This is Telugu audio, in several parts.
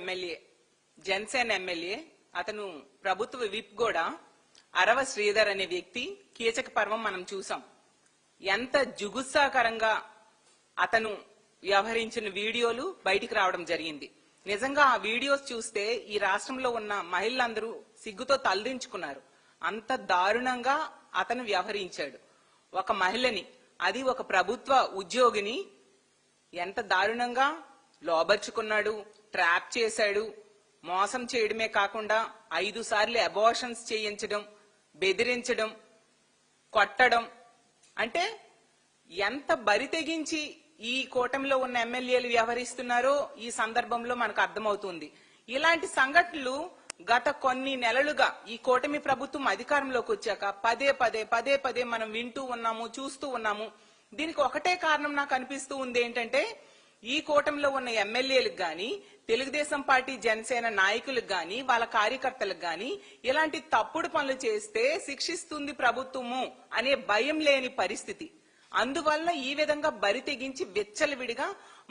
ఎమ్మెల్యే, జనసేన ఎమ్మెల్యే, అతను ప్రభుత్వ విప్ కూడా అరవ శ్రీధర్ అనే వ్యక్తి కీచక పర్వం మనం చూసాం. ఎంత జుగుత్సాకరంగా అతను వ్యవహరించిన వీడియోలు బయటికి రావడం జరిగింది. నిజంగా ఆ వీడియోస్ చూస్తే ఈ రాష్ట్రంలో ఉన్న మహిళలందరూ సిగ్గుతో తలదించుకున్నారు. అంత దారుణంగా అతను వ్యవహరించాడు. ఒక మహిళని, అది ఒక ప్రభుత్వ ఉద్యోగిని ఎంత దారుణంగా లోబర్చుకున్నాడు, ట్రాప్ చేశాడు. మోసం చేయడమే కాకుండా 5 సార్లు అబార్షన్స్ చేయించడం, బెదిరించడం, కొట్టడం. అంటే ఎంత బరి తెగించి ఈ కూటమిలో ఉన్న ఎమ్మెల్యేలు వ్యవహరిస్తున్నారో ఈ సందర్భంలో మనకు అర్థమవుతుంది. ఇలాంటి సంఘటనలు గత కొన్ని నెలలుగా ఈ కూటమి ప్రభుత్వం అధికారంలోకి వచ్చాక పదే పదే మనం వింటూ ఉన్నాము, చూస్తూ ఉన్నాము. దీనికి ఒకటే కారణం నాకు అనిపిస్తూ ఉంది. ఏంటంటే ఈ కూటమిలో ఉన్న ఎమ్మెల్యేలకు గాని, తెలుగుదేశం పార్టీ జనసేన నాయకులకు గాని, వాళ్ళ కార్యకర్తలకు గాని ఇలాంటి తప్పుడు పనులు చేస్తే శిక్షిస్తుంది ప్రభుత్వము అనే భయం లేని పరిస్థితి. అందువల్ల ఈ విధంగా బరి తెగించి విచ్చలవిడిగా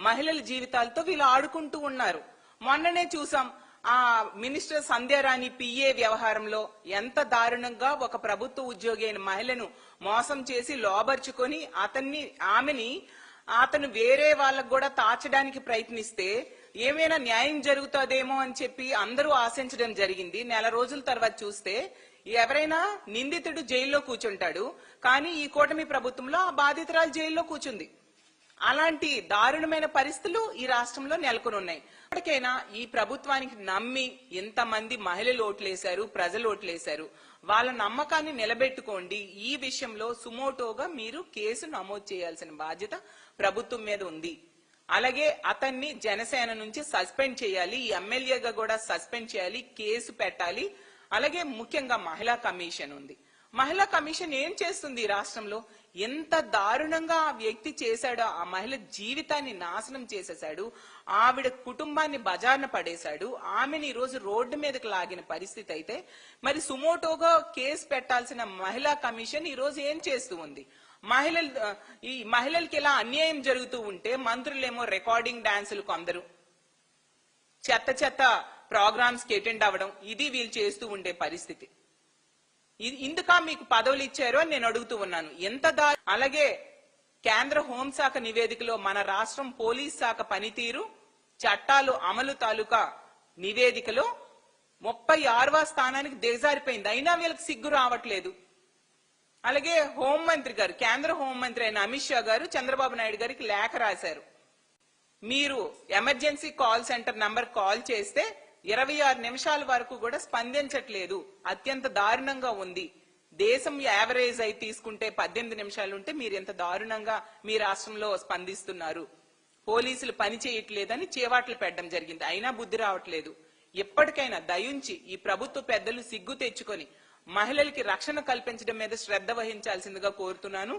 మహిళల జీవితాలతో వీళ్ళు ఆడుకుంటూ ఉన్నారు. మొన్ననే చూసాం ఆ మినిస్టర్ సంధ్యారాణి పిఏ వ్యవహారంలో ఎంత దారుణంగా ఒక ప్రభుత్వ ఉద్యోగి అయిన మహిళను మోసం చేసి లోబర్చుకొని ఆమెని అతను వేరే వాళ్ళకు కూడా తాచడానికి ప్రయత్నిస్తే ఏమైనా న్యాయం జరుగుతుందేమో అని చెప్పి అందరూ ఆశించడం జరిగింది. నెల రోజుల తర్వాత చూస్తే ఎవరైనా నిందితుడు జైల్లో కూర్చుంటాడు, కానీ ఈ కూటమి ప్రభుత్వంలో ఆ బాధితురాలు జైల్లో కూర్చుంది. అలాంటి దారుణమైన పరిస్థితులు ఈ రాష్ట్రంలో నెలకొని ఉన్నాయి. ఇప్పటికైనా ఈ ప్రభుత్వానికి నమ్మి ఎంతమంది మహిళలు ఓట్లేశారు, ప్రజలు ఓట్లేశారు, వాళ్ళ నమ్మకాన్ని నిలబెట్టుకోండి. ఈ విషయంలో సుమోటోగా మీరు కేసు నమోదు చేయాల్సిన బాధ్యత ప్రభుత్వం మీద ఉంది. అలాగే అతన్ని జనసేన నుంచి సస్పెండ్ చేయాలి, ఈ ఎమ్మెల్యేగా కూడా సస్పెండ్ చేయాలి, కేసు పెట్టాలి. అలాగే ముఖ్యంగా మహిళా కమిషన్ ఉంది. మహిళా కమిషన్ ఏం చేస్తుంది ఈ రాష్ట్రంలో? ఎంత దారుణంగా ఆ వ్యక్తి చేశాడో, ఆ మహిళ జీవితాన్ని నాశనం చేసేశాడు, ఆవిడ కుటుంబాన్ని బజార్న పడేశాడు, ఆమెను ఈ రోజు రోడ్డు మీదకి లాగిన పరిస్థితి అయితే మరి సుమోటోగా కేసు పెట్టాల్సిన మహిళా కమిషన్ ఈ రోజు ఏం చేస్తూ ఉంది? ఈ మహిళలకి ఇలా అన్యాయం జరుగుతూ ఉంటే మంత్రులేమో రికార్డింగ్ డాన్సులు, కొందరు చెత్త ప్రోగ్రామ్స్ కి అటెండ్ అవ్వడం, ఇది వీళ్ళు చేస్తూ ఉండే పరిస్థితి. ఇందుక మీకు పదవులు ఇచ్చారు అని నేను అడుగుతూ ఉన్నాను. అలాగే కేంద్ర హోంశాఖ నివేదికలో మన రాష్ట్రం పోలీస్ శాఖ పనితీరు, చట్టాలు అమలు తాలూకా నివేదికలో 36వ స్థానానికి దిగజారిపోయింది. అయినా వీళ్ళకి సిగ్గు రావట్లేదు. అలాగే హోంమంత్రి గారు, కేంద్ర హోంమంత్రి అయిన అమిత్ షా గారు చంద్రబాబు నాయుడు గారికి లేఖ రాశారు. మీరు emergency call centre number call చేస్తే 26 నిమిషాల వరకు కూడా స్పందించట్లేదు, అత్యంత దారుణంగా ఉంది. దేశం యావరేజ్ అయి తీసుకుంటే 18 నిమిషాలు ఉంటే మీరు ఎంత దారుణంగా మీ రాష్ట్రంలో స్పందిస్తున్నారు, పోలీసులు పని చేయట్లేదని చేవాట్లు పెట్టడం జరిగింది. అయినా బుద్ధి రావట్లేదు. ఎప్పటికైనా దయుంచి ఈ ప్రభుత్వ పెద్దలు సిగ్గు తెచ్చుకొని మహిళలకి రక్షణ కల్పించడం మీద శ్రద్ధ వహించాల్సిందిగా కోరుతున్నాను.